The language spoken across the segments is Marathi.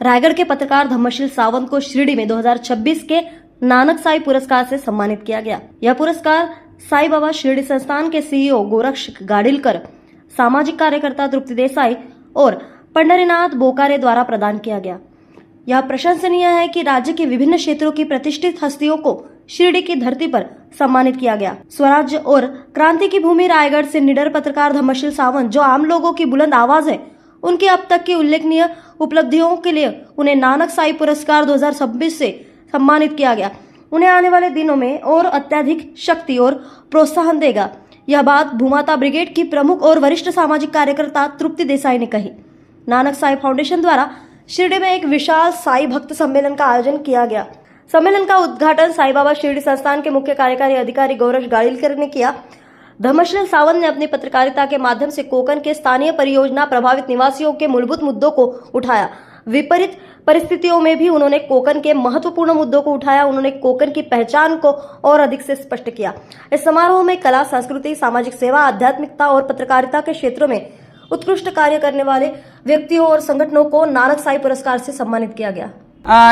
रायगढ़ के पत्रकार धम्मशील सावंत को शिरडी में 2026 के नानक साई पुरस्कार से सम्मानित किया गया। यह पुरस्कार साई बाबा शिरडी संस्थान के सीईओ गोरक्ष गाड़िलकर, सामाजिक कार्यकर्ता तृप्ति देसाई और पंढरीनाथ बोकारे द्वारा प्रदान किया गया। यह प्रशंसनीय है कि राज्य के विभिन्न क्षेत्रों की प्रतिष्ठित हस्तियों को शिरडी की धरती पर सम्मानित किया गया। स्वराज्य और क्रांति की भूमि रायगढ़ से निडर पत्रकार धम्मशील सावंत, जो आम लोगों की बुलंद आवाज है, उनकी अब तक की उल्लेखनीय उपलब्धियों के लिए उन्हें नानक साई पुरस्कार 2026 से सम्मानित किया गया। उन्हें आने वाले दिनों में और अत्यधिक शक्ति और प्रोत्साहन देगा। यह बात भूमाता ब्रिगेड की प्रमुख और वरिष्ठ सामाजिक कार्यकर्ता तृप्ति देसाई ने कही। नानक साई फाउंडेशन द्वारा शिरडी में एक विशाल साई भक्त सम्मेलन का आयोजन किया गया। सम्मेलन का उद्घाटन साई बाबा शिरडी संस्थान के मुख्य कार्यकारी अधिकारी गोरक्ष गाड़िलकर ने किया। धम्मशील सावंत ने अपनी पत्रकारिता के माध्यम से कोकण के स्थानीय परियोजना प्रभावित निवासियों के मूलभूत मुद्दों को उठाया। विपरीत परिस्थितियों में भी उन्होंने कोकण के महत्वपूर्ण मुद्दों को उठाया। उन्होंने कोकण की पहचान को और अधिक से स्पष्ट किया। इस समारोह में कला, संस्कृति, सामाजिक सेवा, आध्यात्मिकता और पत्रकारिता के क्षेत्रों में उत्कृष्ट कार्य करने वाले व्यक्तियों और संगठनों को नानक साई पुरस्कार से सम्मानित किया गया।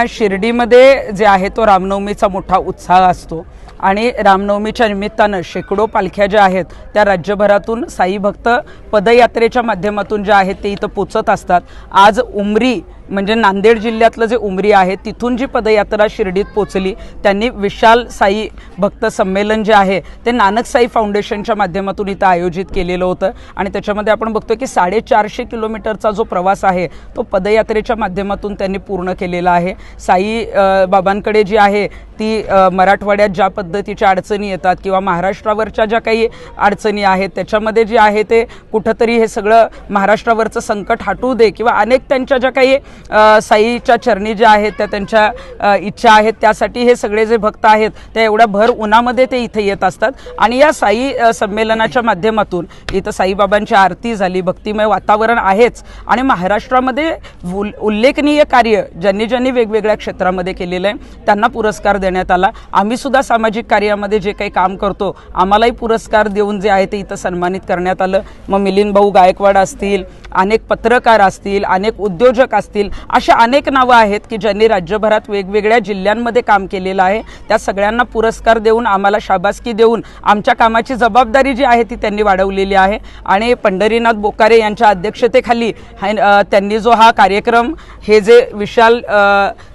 शिर्डीमध्ये जे आहे तो रामनवमीचा मोठा उत्साह असतो आणि रामनवमीच्या निमित्तानं शेकडो पालख्या ज्या आहेत त्या राज्यभरातून साई भक्त पदयात्रेच्या माध्यमातून ज्या आहेत ते इथं पोचत असतात। आज उमरी म्हणजे नांदेड जिल्ह्यातलं जे उमरी आहे तिथून जी पदयात्रा शिर्डीत पोचली, त्यांनी विशाल साई भक्त संमेलन जे आहे ते नानक साई फाउंडेशनच्या माध्यमातून इथं आयोजित केलेलं होतं आणि त्याच्यामध्ये आपण बघतो की 450 किलोमीटरचा जो प्रवास आहे तो पदयात्रेच्या माध्यमातून त्यांनी पूर्ण केलेला आहे। साई बाबांकडे जी आहे ती मराठवाड्यात ज्या पद्धतीच्या अडचणी येतात किंवा महाराष्ट्रावरच्या ज्या काही अडचणी आहेत त्याच्यामध्ये जे आहे ते कुठंतरी हे सगळं महाराष्ट्रावरचं संकट हटू दे किंवा अनेक त्यांच्या ज्या काही साईच्या चरणी ज्या आहेत त्या त्यांच्या इच्छा आहेत त्यासाठी हे सगळे जे भक्त आहेत त्या एवढ्या भर उन्हामध्ये ते इथे येत असतात आणि या साई संमेलनाच्या माध्यमातून इथं साईबाबांची आरती झाली, भक्तिमय वातावरण आहेच आणि महाराष्ट्रामध्ये उल्लेखनीय कार्य ज्यांनी वेगवेगळ्या क्षेत्रामध्ये केलेलं आहे त्यांना पुरस्कार देण्यात आला। आम्ही सुद्धा सामाजिक कार्यामध्ये जे काही काम करतो आम्हालाही पुरस्कार देऊन जे आहे ते इथं सन्मानित करण्यात आलं। मग मिलिंद भाऊ गायकवाड असतील, अनेक पत्रकार असतील, अनेक उद्योजक असतील, अशा अनेक नावं आहेत की ज्यांनी राज्यभरात वेगवेगळ्या जिल्ह्यांमध्ये काम केलेलं आहे। त्या सगळ्यांना पुरस्कार देऊन आम्हाला शाबासकी देऊन आमच्या कामाची जबाबदारी जी आहे ती त्यांनी वाढवलेली आहे आणि पंढरीनाथ बोकारे यांच्या अध्यक्षतेखाली त्यांनी जो हा कार्यक्रम हे जे विशाल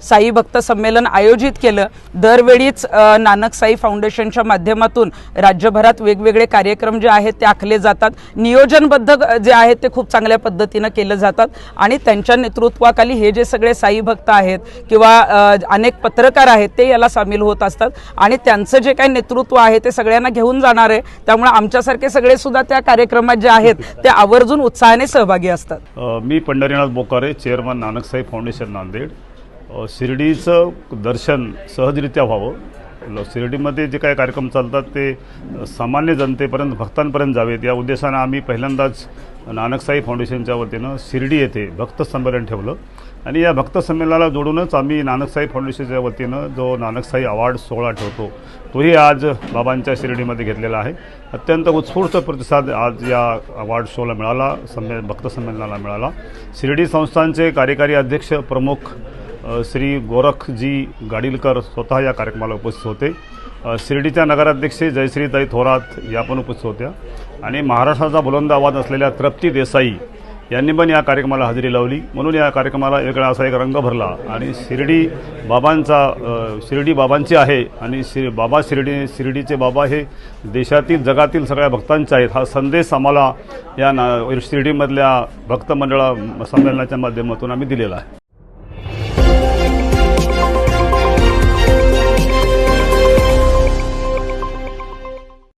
साई भक्त संमेलन आयोजित केलं, दरवेळीच नानक साई फाउंडेशनच्या माध्यमातून राज्यभरात वेगवेगळे कार्यक्रम जे आहेत ते आखले जातात। नियोजनबद्ध जे आहेत ते खूप चांगल्या पद्धतीने केले जातात आणि त्यांच्या नेतृत्वाखाली हे जे सगळे साई भक्त आहेत किंवा अनेक पत्रकार आहेत ते याला सामील होत असतात आणि त्यांचं जे काही नेतृत्व आहे ते सगळ्यांना घेऊन जाणार आहे। त्यामुळे आमच्यासारखे सगळे सुद्धा त्या कार्यक्रमात जे आहेत ते आवर्जून उत्साहाने सहभागी असतात। मी पंढरीनाथ बोकारे, चेअरमन नानक साई फाउंडेशन नांदेड। शिर्डीचं दर्शन सहजरित्या व्हावं, शिर्डीमध्ये जे काही कार्यक्रम चालतात ते सामान्य जनतेपर्यंत, भक्तांपर्यंत जावेत या उद्देशानं आम्ही पहिल्यांदाच नानक साई फाउंडेशनच्या वतीनं शिर्डी येथे भक्त संमेलन ठेवलं आणि या भक्त संमेलनाला जोडूनच आम्ही नानक साई फाउंडेशनच्या वतीनं जो नानक साई अवॉर्ड सोहळा ठेवतो तोही आज बाबांच्या शिर्डीमध्ये घेतलेला आहे। अत्यंत उत्स्फूर्त प्रतिसाद आज या अवॉर्ड शोला मिळाला, भक्त संमेलनाला मिळाला। शिर्डी संस्थानचे कार्यकारी अध्यक्ष प्रमुख श्री गोरखजी गाड़िलकर स्वतः या कार्यक्रमाला उपस्थित होते। शिर्डीच्या नगराध्यक्ष जयश्रीताई थोरात या पण उपस्थित होत्या आणि महाराष्ट्राचा बुलंद आवाज असलेल्या तृप्ती देसाई यांनी पण या कार्यक्रमाला हजेरी लावली। म्हणून या कार्यक्रमाला वेगळा असा एक रंग भरला आणि शिर्डी बाबांची आहे आणि शिर्डीचे बाबा हे देशातील जगातील सगळ्या भक्तांचे आहेत हा संदेश आम्हाला या शिर्डीमधल्या भक्त मंडळ संमेलनाच्या माध्यमातून आम्ही दिलेला आहे।